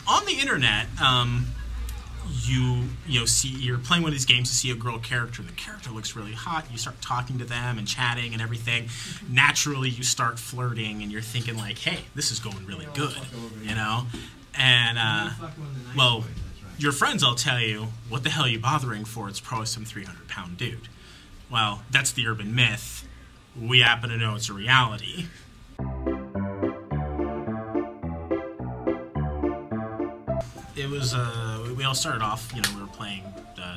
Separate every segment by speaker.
Speaker 1: on the internet, you're playing one of these games, you see a girl character, the character looks really hot, you start talking to them and chatting and everything. Naturally, you start flirting, and you're thinking like, hey, this is going really good, you know? And, well, your friends will tell you, what the hell are you bothering for? It's probably some 300-pound dude. Well, that's the urban myth. We happen to know it's a reality. It was, we all started off, you know, we were playing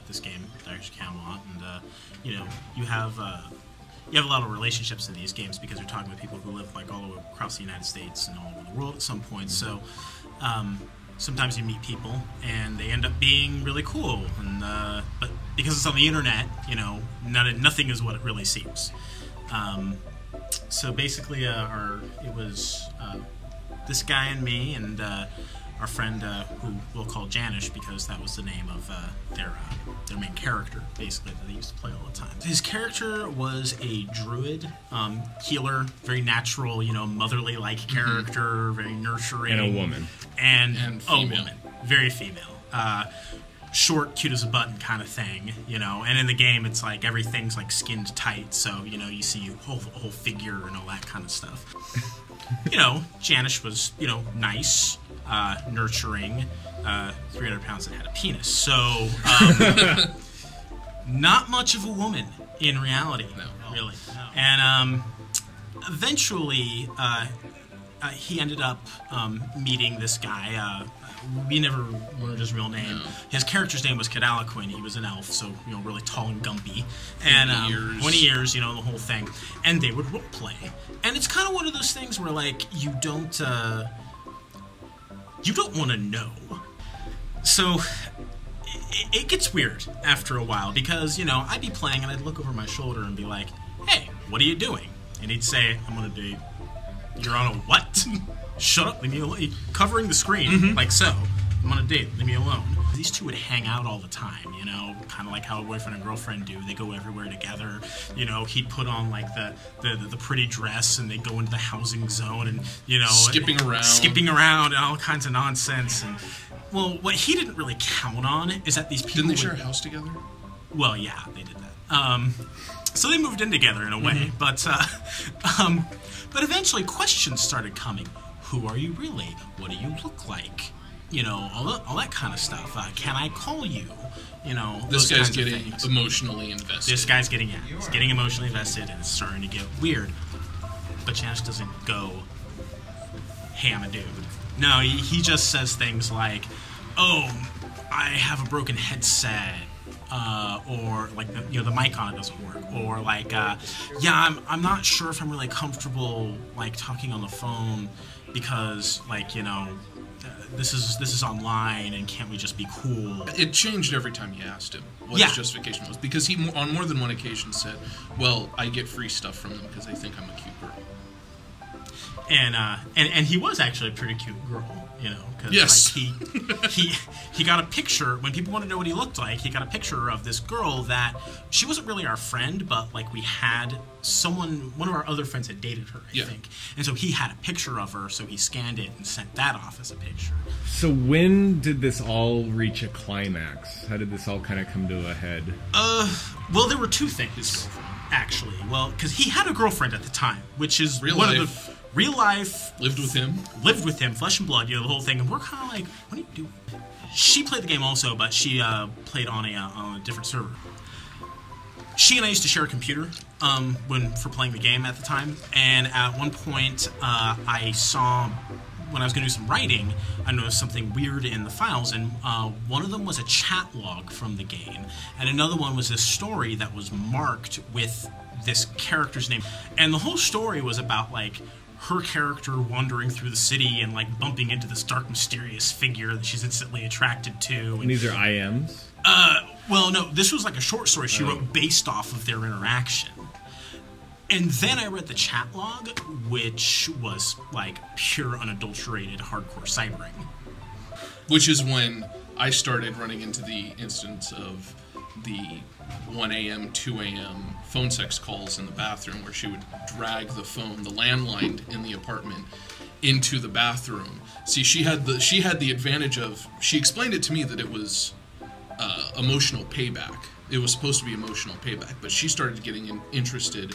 Speaker 1: this game, Dr. Camelot, and, you know, you have a lot of relationships in these games because you're talking with people who live, like, all over across the United States and all over the world at some point, so, sometimes you meet people, and they end up being really cool, and, but because it's on the internet, you know, nothing is what it really seems. So basically, it was, this guy and me, and, our friend, who we'll call Janish because that was the name of their main character, basically, that they used to play all the time. His character was a druid, healer, very natural, you know, motherly-like character, very nurturing.
Speaker 2: And a woman.
Speaker 1: And
Speaker 3: female.
Speaker 1: a woman. Very female. Short, cute as a button kind of thing, you know. And in the game, it's like everything's like skinned tight, so, you know, you see a whole figure and all that kind of stuff. You know, Janish was, you know, nice. Nurturing, 300 pounds and had a penis. So, not much of a woman in reality, really. No. And eventually, he ended up meeting this guy. We never learned his real name. No. His character's name was Cadalaquin. He was an elf, so, you know, really tall and gumpy. And 20 years, you know, the whole thing. And they would role play. And it's kind of one of those things where, like, you don't want to know. So it gets weird after a while because, you know, I'd be playing and I'd look over my shoulder and be like, hey, what are you doing? And he'd say, I'm on a date. You're on a what? Shut up, leave me alone. Covering the screen, like so. I'm on a date, leave me alone. These two would hang out all the time, you know, kind of like how a boyfriend and girlfriend do. They go everywhere together. You know, he'd put on like the pretty dress, and they'd go into the housing zone, and, you know, skipping around and all kinds of nonsense. And, well, what he didn't really count on is that these people
Speaker 3: didn't they share a house together?
Speaker 1: Well, yeah, they did that. So they moved in together in a way, but eventually questions started coming. Who are you really? What do you look like? You know, all that kind of stuff. Can I call you? You know,
Speaker 3: this guy's getting emotionally invested.
Speaker 1: This guy's getting, he's getting emotionally invested, and it's starting to get weird. But Janish doesn't go, hey, I'm a dude. No, he just says things like, oh, I have a broken headset, or like, you know, the mic on it doesn't work, or like, yeah, I'm not sure if I'm really comfortable like talking on the phone because, like, you know, this is online, and can't we just be cool? It
Speaker 3: changed every time you asked him what his justification was, because he, on more than one occasion, said, well, I get free stuff from them because they think I'm a cute girl.
Speaker 1: And he was actually a pretty cute girl, you know, because like, he got a picture, when people wanted to know what he looked like, he got a picture of this girl that, she wasn't really our friend, but like we had one of our other friends had dated her, I think. And so he had a picture of her, so he scanned it and sent that off as a picture.
Speaker 2: So when did this all reach a climax? How did this all kind of come to a head?
Speaker 1: Well, there were two things, actually. Well, because he had a girlfriend at the time, which is real life.
Speaker 3: Lived with him,
Speaker 1: flesh and blood, you know, the whole thing. And we're kind of like, what are you doing? She played the game also, but she played on a different server. She and I used to share a computer for playing the game at the time. And at one point, I saw, when I was going to do some writing, I noticed something weird in the files. And one of them was a chat log from the game. And another one was this story that was marked with this character's name. And the whole story was about, like, her character wandering through the city and, like, bumping into this dark, mysterious figure that she's instantly attracted to.
Speaker 2: And these are IMs?
Speaker 1: Well, no, this was like a short story she wrote based off of their interaction. And then I read the chat log, which was, like, pure, unadulterated, hardcore cybering.
Speaker 3: Which is when I started running into the instance of the 1 a.m., 2 a.m. phone sex calls in the bathroom, where she would drag the phone, the landline in the apartment, into the bathroom. See, she had the advantage of, she explained it to me that it was emotional payback. It was supposed to be emotional payback, but she started getting interested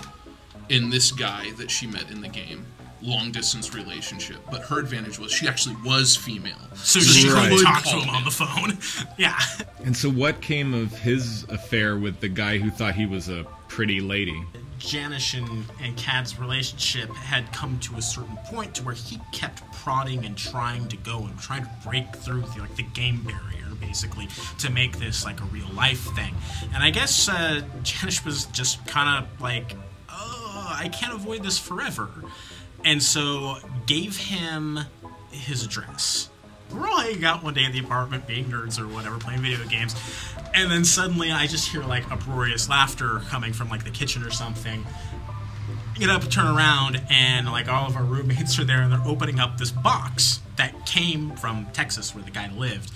Speaker 3: in this guy that she met in the game. Long distance relationship, but her advantage was she actually was female,
Speaker 1: so she could talk to
Speaker 3: call
Speaker 1: him on the phone. Yeah.
Speaker 2: And so what came of his affair with the guy who thought he was a pretty lady?
Speaker 1: Janish and Cad's relationship had come to a certain point to where he kept prodding and trying to go and trying to break through the game barrier, basically, to make this like a real life thing. And I guess Janish was just kind of like, oh, I can't avoid this forever. And so gave him his address. We're all hanging out one day in the apartment, being nerds or whatever, playing video games. And then suddenly I just hear like uproarious laughter coming from like the kitchen or something. Get up and turn around, and like all of our roommates are there, and they're opening up this box that came from Texas where the guy lived.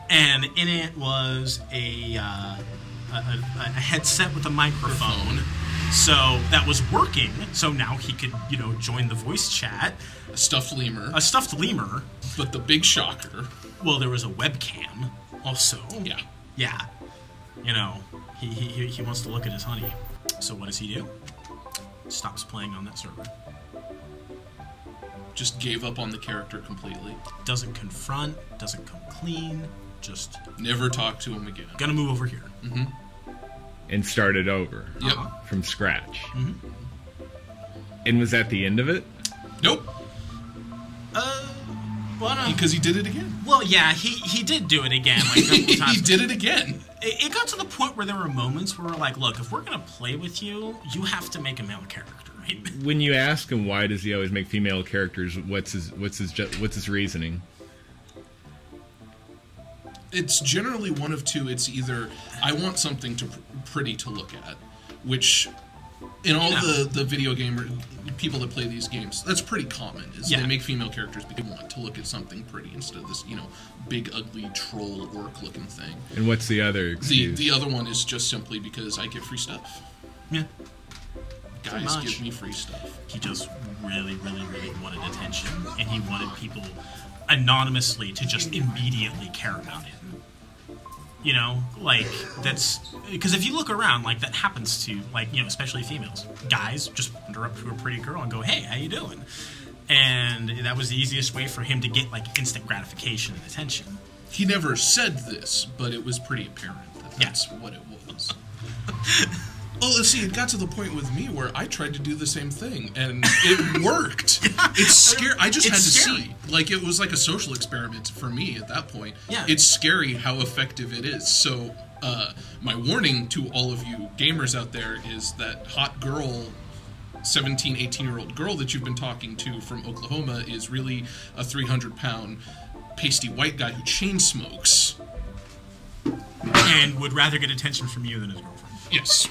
Speaker 1: And in it was a headset with a microphone. So that was working. So now he could, join the voice chat.
Speaker 3: A stuffed lemur.
Speaker 1: A stuffed lemur.
Speaker 3: But the big shocker.
Speaker 1: Well, there was a webcam also.
Speaker 3: Yeah.
Speaker 1: Yeah. He wants to look at his honey. So what does he do? Stops playing on that server.
Speaker 3: Just gave up on the character completely.
Speaker 1: Doesn't confront. Doesn't come clean. Just
Speaker 3: never talk to him again.
Speaker 1: Gonna move over here.
Speaker 3: Mm-hmm.
Speaker 2: And started over.
Speaker 3: Yep.
Speaker 2: From scratch.
Speaker 1: Mm-hmm.
Speaker 2: And was that the end of it?
Speaker 3: Nope.
Speaker 1: Well,
Speaker 3: because he did it again.
Speaker 1: Well, yeah, he did do it again like a couple times.
Speaker 3: He did it again.
Speaker 1: It got to the point where there were moments where we're like, look, if we're gonna play with you, you have to make a male character, right?
Speaker 2: When you ask him why does he always make female characters, what's his reasoning?
Speaker 3: It's generally one of two. It's either I want something pretty to look at, which in all the video gamer people that play these games, that's pretty common. Is they make female characters because they want to look at something pretty instead of this big ugly troll orc looking thing.
Speaker 2: And what's the other excuse?
Speaker 3: The other one is just simply because I get free stuff.
Speaker 1: Yeah.
Speaker 3: Guys give me free stuff.
Speaker 1: He just really, really, really wanted attention, and he wanted people anonymously to just immediately care about him. That's because if you look around, that happens to especially females. Guys just wander up to a pretty girl and go, "Hey, how you doing?" And that was the easiest way for him to get instant gratification and attention.
Speaker 3: He never said this, but it was pretty apparent that that's what it was. Well, let's see, it got to the point with me where I tried to do the same thing, and it worked. It's scary. I just had to see. It was like a social experiment for me at that point.
Speaker 1: Yeah.
Speaker 3: It's scary how effective it is. So, my warning to all of you gamers out there is that hot girl, 17, 18-year-old girl that you've been talking to from Oklahoma is really a 300-pound pasty white guy who chain smokes.
Speaker 1: And would rather get attention from you than his girlfriend.
Speaker 3: Yes.